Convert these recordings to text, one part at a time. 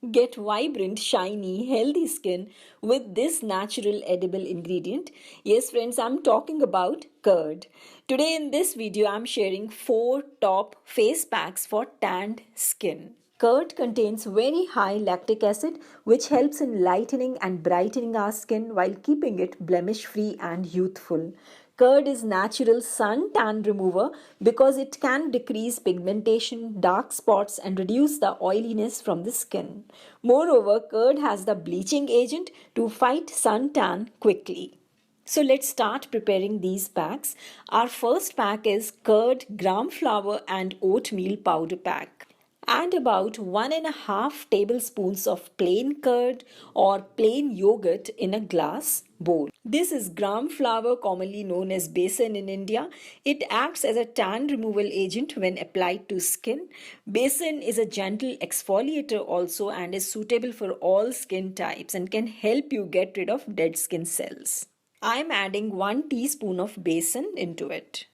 Get vibrant, shiny, healthy skin with this natural edible ingredient. Yes, friends, I'm talking about curd. Today in this video, I'm sharing 4 top face packs for tanned skin. Curd contains very high lactic acid, which helps in lightening and brightening our skin while keeping it blemish free and youthful. Curd is natural sun tan remover because it can decrease pigmentation, dark spots and reduce the oiliness from the skin. Moreover, curd has the bleaching agent to fight sun tan quickly. So let's start preparing these packs. Our first pack is curd, gram flour and oatmeal powder pack. Add about 1.5 tablespoons of plain curd or plain yogurt in a glass bowl. This is gram flour, commonly known as besan in India. It acts as a tan removal agent when applied to skin. Besan is a gentle exfoliator also and is suitable for all skin types and can help you get rid of dead skin cells. I am adding 1 teaspoon of besan into it.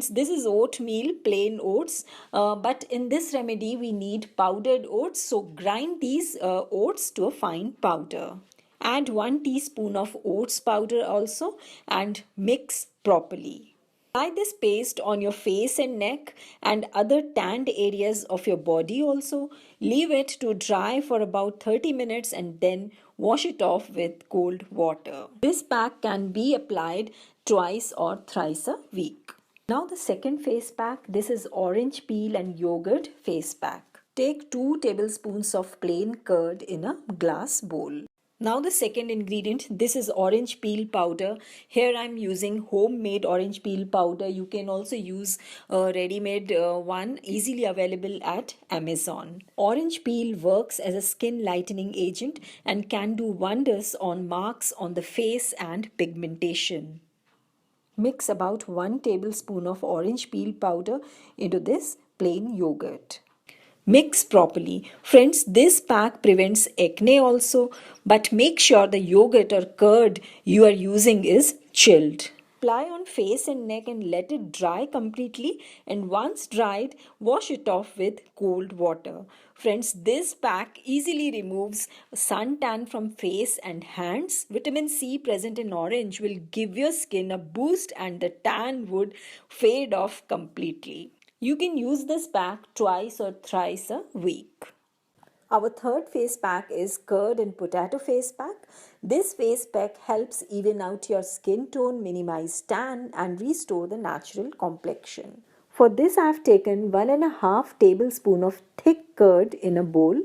This is oatmeal, plain oats, but in this remedy we need powdered oats, so grind these oats to a fine powder. Add 1 teaspoon of oats powder also and mix properly. Apply this paste on your face and neck and other tanned areas of your body also. Leave it to dry for about 30 minutes and then wash it off with cold water. This pack can be applied twice or thrice a week. Now the second face pack, this is orange peel and yogurt face pack. Take 2 tablespoons of plain curd in a glass bowl. Now the second ingredient, this is orange peel powder. Here I am using homemade orange peel powder. You can also use a ready-made one easily available at Amazon. Orange peel works as a skin lightening agent and can do wonders on marks on the face and pigmentation. Mix about 1 tablespoon of orange peel powder into this plain yogurt. Mix properly. Friends, this pack prevents acne also, but make sure the yogurt or curd you are using is chilled. Apply on face and neck and let it dry completely, and once dried, wash it off with cold water. Friends, this pack easily removes suntan from face and hands. Vitamin C present in orange will give your skin a boost and the tan would fade off completely. You can use this pack twice or thrice a week. Our third face pack is curd and potato face pack. This face pack helps even out your skin tone, minimize tan and restore the natural complexion. For this I have taken 1.5 tablespoon of thick curd in a bowl.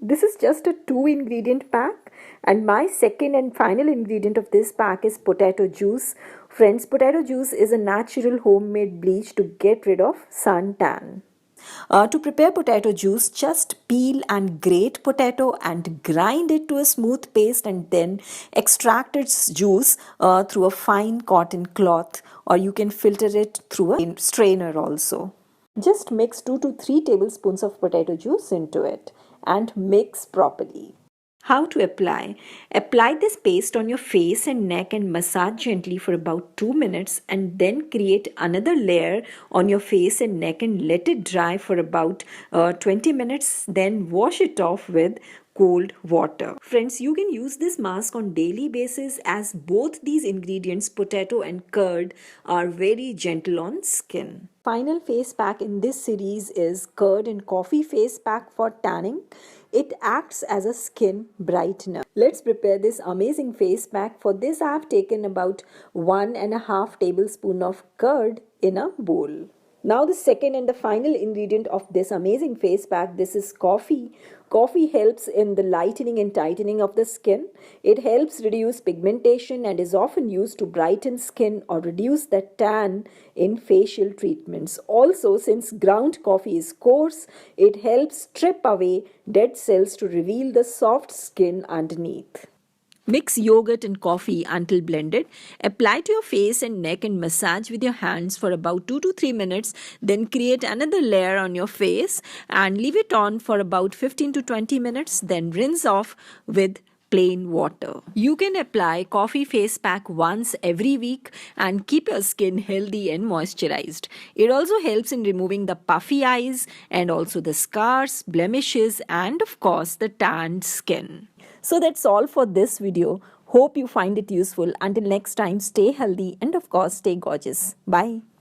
This is just a 2 ingredient pack and my second and final ingredient of this pack is potato juice. Friends, potato juice is a natural homemade bleach to get rid of suntan. To prepare potato juice, just peel and grate potato and grind it to a smooth paste and then extract its juice through a fine cotton cloth, or you can filter it through a strainer also. Just mix 2 to 3 tablespoons of potato juice into it and mix properly. How to apply? Apply this paste on your face and neck and massage gently for about 2 minutes and then create another layer on your face and neck and let it dry for about 20 minutes. Then wash it off with cold water. Friends, you can use this mask on daily basis as both these ingredients, potato and curd, are very gentle on skin. Final face pack in this series is curd and coffee face pack for tanning. It acts as a skin brightener. Let's prepare this amazing face pack. For this I have taken about 1.5 tablespoon of curd in a bowl. Now the second and the final ingredient of this amazing face pack, this is coffee. Coffee helps in the lightening and tightening of the skin. It helps reduce pigmentation and is often used to brighten skin or reduce the tan in facial treatments. Also, since ground coffee is coarse, it helps strip away dead cells to reveal the soft skin underneath. Mix yogurt and coffee until blended. Apply to your face and neck and massage with your hands for about 2 to 3 minutes. Then create another layer on your face and leave it on for about 15 to 20 minutes. Then rinse off with plain water. You can apply coffee face pack once every week and keep your skin healthy and moisturized. It also helps in removing the puffy eyes and also the scars, blemishes, and of course the tanned skin. So that's all for this video. Hope you find it useful. Until next time, stay healthy and of course stay gorgeous. Bye.